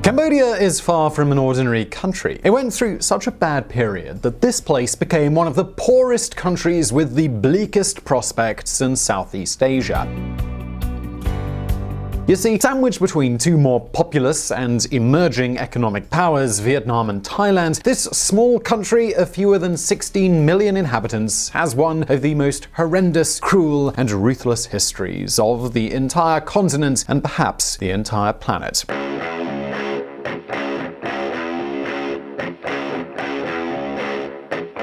Cambodia is far from an ordinary country. It went through such a bad period that this place became one of the poorest countries with the bleakest prospects in Southeast Asia. You see, sandwiched between two more populous and emerging economic powers, Vietnam and Thailand, this small country of fewer than 16 million inhabitants has one of the most horrendous, cruel, and ruthless histories of the entire continent and perhaps the entire planet.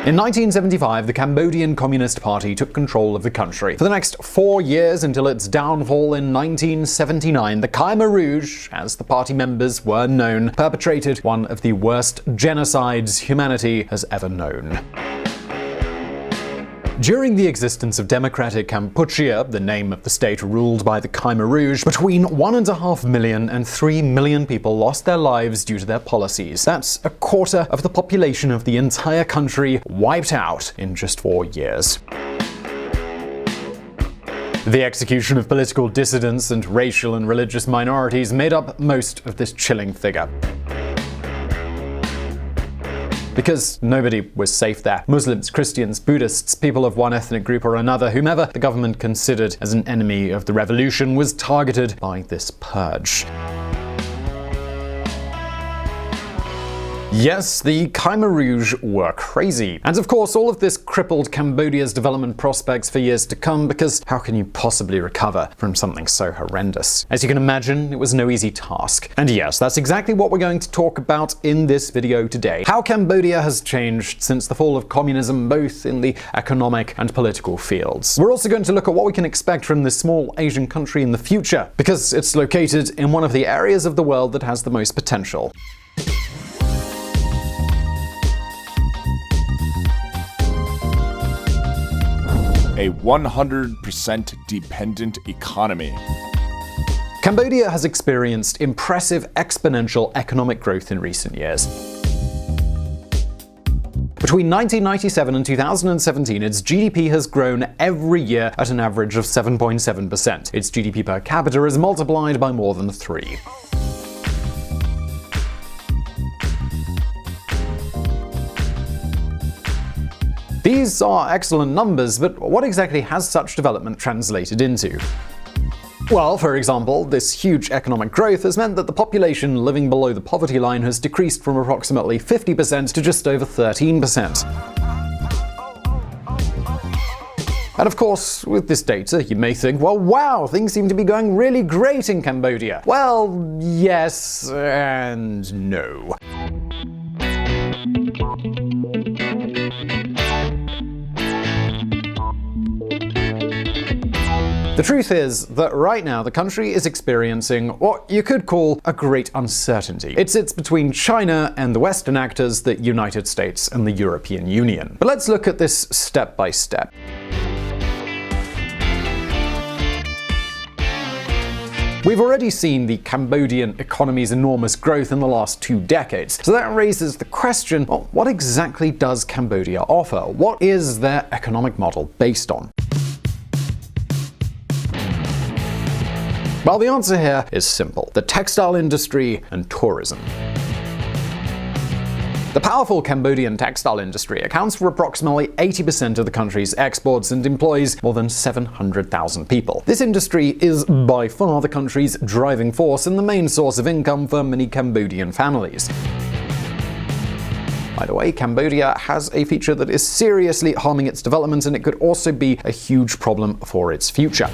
In 1975, the Cambodian Communist Party took control of the country. For the next 4 years until its downfall in 1979, the Khmer Rouge, as the party members were known, perpetrated one of the worst genocides humanity has ever known. During the existence of democratic Kampuchea, the name of the state ruled by the Khmer Rouge, between 1.5 million and 3 million people lost their lives due to their policies. That's a quarter of the population of the entire country wiped out in just 4 years. The execution of political dissidents and racial and religious minorities made up most of this chilling figure. Because nobody was safe there. Muslims, Christians, Buddhists, people of one ethnic group or another, whomever the government considered as an enemy of the revolution was targeted by this purge. Yes, the Khmer Rouge were crazy. And of course, all of this crippled Cambodia's development prospects for years to come, because how can you possibly recover from something so horrendous? As you can imagine, it was no easy task. And yes, that's exactly what we're going to talk about in this video today. How Cambodia has changed since the fall of communism, both in the economic and political fields. We're also going to look at what we can expect from this small Asian country in the future, because it's located in one of the areas of the world that has the most potential. A 100% dependent economy. Cambodia has experienced impressive exponential economic growth in recent years. Between 1997 and 2017, its GDP has grown every year at an average of 7.7%. Its GDP per capita is multiplied by more than 3. These are excellent numbers, but what exactly has such development translated into? Well, for example, this huge economic growth has meant that the population living below the poverty line has decreased from approximately 50% to just over 13%. And of course, with this data, you may think, well, wow, things seem to be going really great in Cambodia. Well, yes and no. The truth is that right now the country is experiencing what you could call a great uncertainty. It sits between China and the Western actors, the United States and the European Union. But let's look at this step by step. We've already seen the Cambodian economy's enormous growth in the last 2 decades, so that raises the question, well, what exactly does Cambodia offer? What is their economic model based on? Well, the answer here is simple: the textile industry and tourism. The powerful Cambodian textile industry accounts for approximately 80% of the country's exports and employs more than 700,000 people. This industry is by far the country's driving force and the main source of income for many Cambodian families. By the way, Cambodia has a feature that is seriously harming its development, and it could also be a huge problem for its future.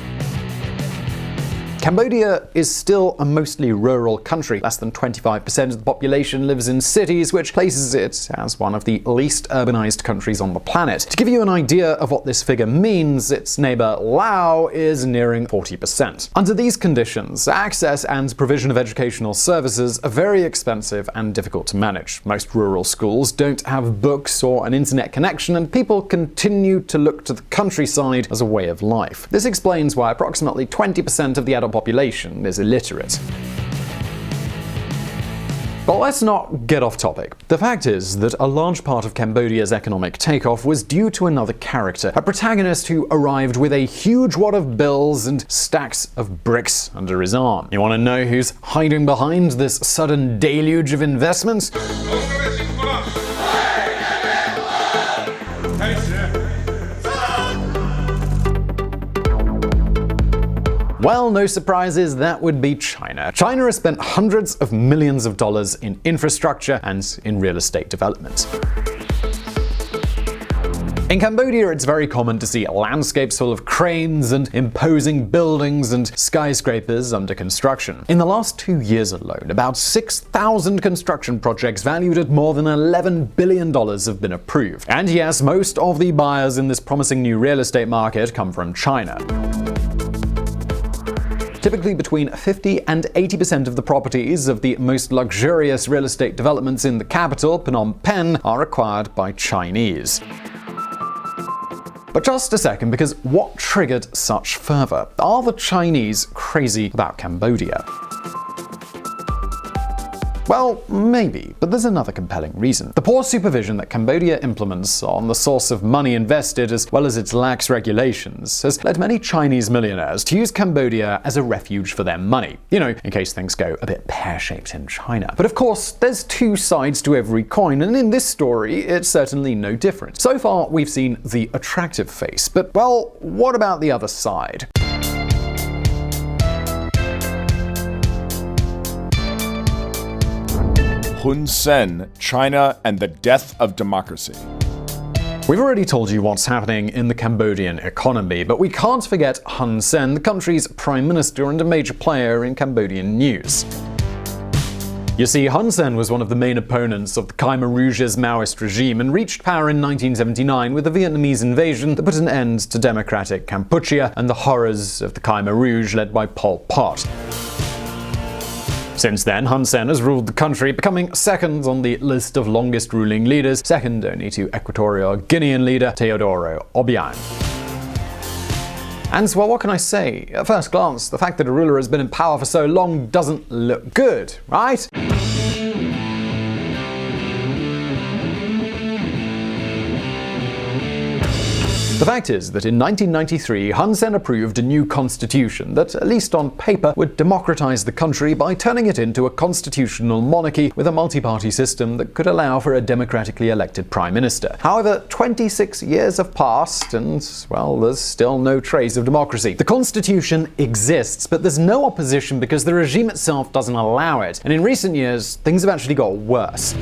Cambodia is still a mostly rural country. Less than 25% of the population lives in cities, which places it as one of the least urbanized countries on the planet. To give you an idea of what this figure means, its neighbor Laos is nearing 40%. Under these conditions, access and provision of educational services are very expensive and difficult to manage. Most rural schools don't have books or an internet connection, and people continue to look to the countryside as a way of life. This explains why approximately 20% of the adult population is illiterate. But let's not get off topic. The fact is that a large part of Cambodia's economic takeoff was due to another character, a protagonist who arrived with a huge wad of bills and stacks of bricks under his arm. You want to know who's hiding behind this sudden deluge of investments? Well, no surprises, that would be China. China has spent hundreds of millions of dollars in infrastructure and in real estate development. In Cambodia, it's very common to see landscapes full of cranes and imposing buildings and skyscrapers under construction. In the last 2 years alone, about 6,000 construction projects valued at more than $11 billion have been approved. And yes, most of the buyers in this promising new real estate market come from China. Typically, between 50 and 80% of the properties of the most luxurious real estate developments in the capital, Phnom Penh, are acquired by Chinese. But just a second, because what triggered such fervor? Are the Chinese crazy about Cambodia? Well, maybe, but there's another compelling reason. The poor supervision that Cambodia implements on the source of money invested, as well as its lax regulations, has led many Chinese millionaires to use Cambodia as a refuge for their money. You know, in case things go a bit pear-shaped in China. But of course, there's two sides to every coin, and in this story, it's certainly no different. So far, we've seen the attractive face, but, well, what about the other side? Hun Sen, China, and the Death of Democracy. We've already told you what's happening in the Cambodian economy, but we can't forget Hun Sen, the country's prime minister and a major player in Cambodian news. You see, Hun Sen was one of the main opponents of the Khmer Rouge's Maoist regime and reached power in 1979 with the Vietnamese invasion that put an end to democratic Kampuchea and the horrors of the Khmer Rouge led by Pol Pot. Since then, Hun Sen has ruled the country, becoming second on the list of longest ruling leaders, second only to Equatorial Guinean leader Teodoro Obiang. And well, what can I say? At first glance, the fact that a ruler has been in power for so long doesn't look good, right? The fact is that in 1993, Hun Sen approved a new constitution that, at least on paper, would democratize the country by turning it into a constitutional monarchy with a multi-party system that could allow for a democratically elected prime minister. However, 26 years have passed and, well, there's still no trace of democracy. The constitution exists, but there's no opposition because the regime itself doesn't allow it. And in recent years, things have actually got worse.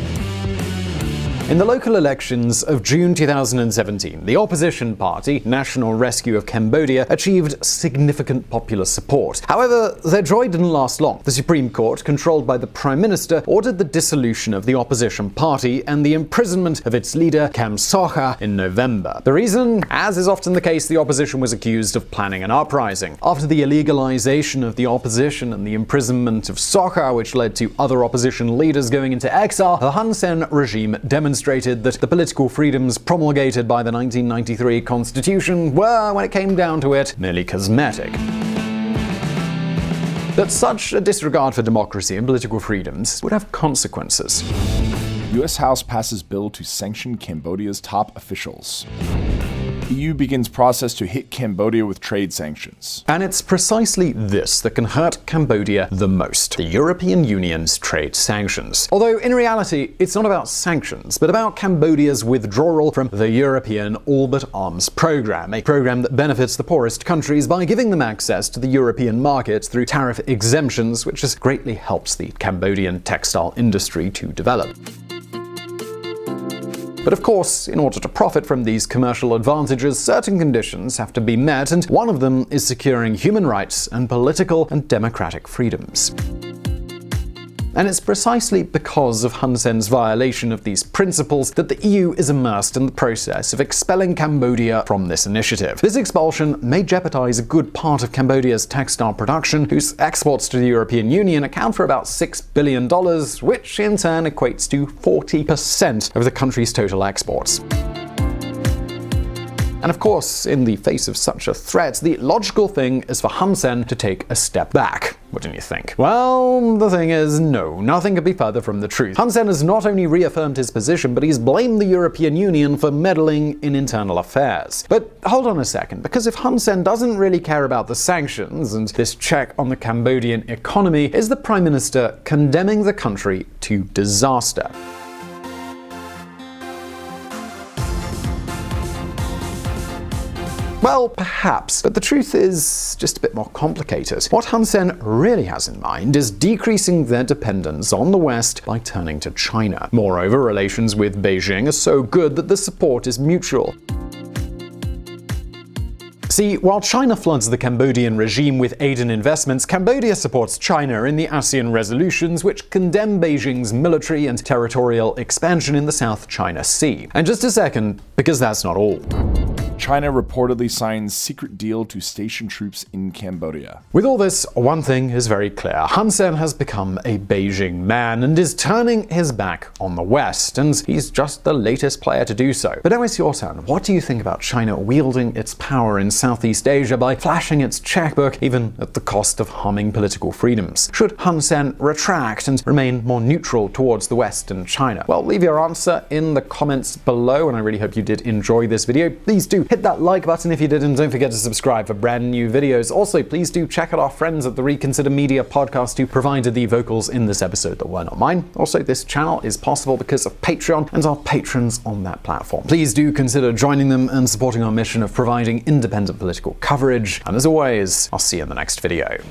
In the local elections of June 2017, the opposition party, National Rescue of Cambodia, achieved significant popular support. However, their joy didn't last long. The Supreme Court, controlled by the Prime Minister, ordered the dissolution of the opposition party and the imprisonment of its leader, Kem Sokha, in November. The reason? As is often the case, the opposition was accused of planning an uprising. After the illegalization of the opposition and the imprisonment of Sokha, which led to other opposition leaders going into exile, the Hun Sen regime demonstrated that the political freedoms promulgated by the 1993 Constitution were, when it came down to it, merely cosmetic. That such a disregard for democracy and political freedoms would have consequences. U.S. House passes bill to sanction Cambodia's top officials. EU begins process to hit Cambodia with trade sanctions. And it's precisely this that can hurt Cambodia the most: the European Union's trade sanctions. Although in reality, it's not about sanctions, but about Cambodia's withdrawal from the European All-But-Arms program, a program that benefits the poorest countries by giving them access to the European market through tariff exemptions, which has greatly helped the Cambodian textile industry to develop. But of course, in order to profit from these commercial advantages, certain conditions have to be met, and one of them is securing human rights and political and democratic freedoms. And it's precisely because of Hun Sen's violation of these principles that the EU is immersed in the process of expelling Cambodia from this initiative. This expulsion may jeopardize a good part of Cambodia's textile production, whose exports to the European Union account for about $6 billion, which in turn equates to 40% of the country's total exports. And of course, in the face of such a threat, the logical thing is for Hun Sen to take a step back. Wouldn't you think? Well, the thing is, no, nothing could be further from the truth. Hun Sen has not only reaffirmed his position, but he's blamed the European Union for meddling in internal affairs. But hold on a second, because if Hun Sen doesn't really care about the sanctions and this check on the Cambodian economy, is the Prime Minister condemning the country to disaster? Well, perhaps, but the truth is just a bit more complicated. What Hun Sen really has in mind is decreasing their dependence on the West by turning to China. Moreover, relations with Beijing are so good that the support is mutual. See, while China floods the Cambodian regime with aid and investments, Cambodia supports China in the ASEAN resolutions which condemn Beijing's military and territorial expansion in the South China Sea. And just a second, because that's not all. China reportedly signs secret deal to station troops in Cambodia. With all this, one thing is very clear. Hun Sen has become a Beijing man and is turning his back on the West, and he's just the latest player to do so. But now it's your turn. What do you think about China wielding its power in Southeast Asia by flashing its checkbook, even at the cost of harming political freedoms? Should Hun Sen retract and remain more neutral towards the West and China? Well, leave your answer in the comments below, and I really hope you did enjoy this video. Please do hit that like button if you did, and don't forget to subscribe for brand new videos. Also, please do check out our friends at the Reconsider Media podcast who provided the vocals in this episode that were not mine. Also, this channel is possible because of Patreon and our patrons on that platform. Please do consider joining them and supporting our mission of providing independent political coverage. And as always, I'll see you in the next video.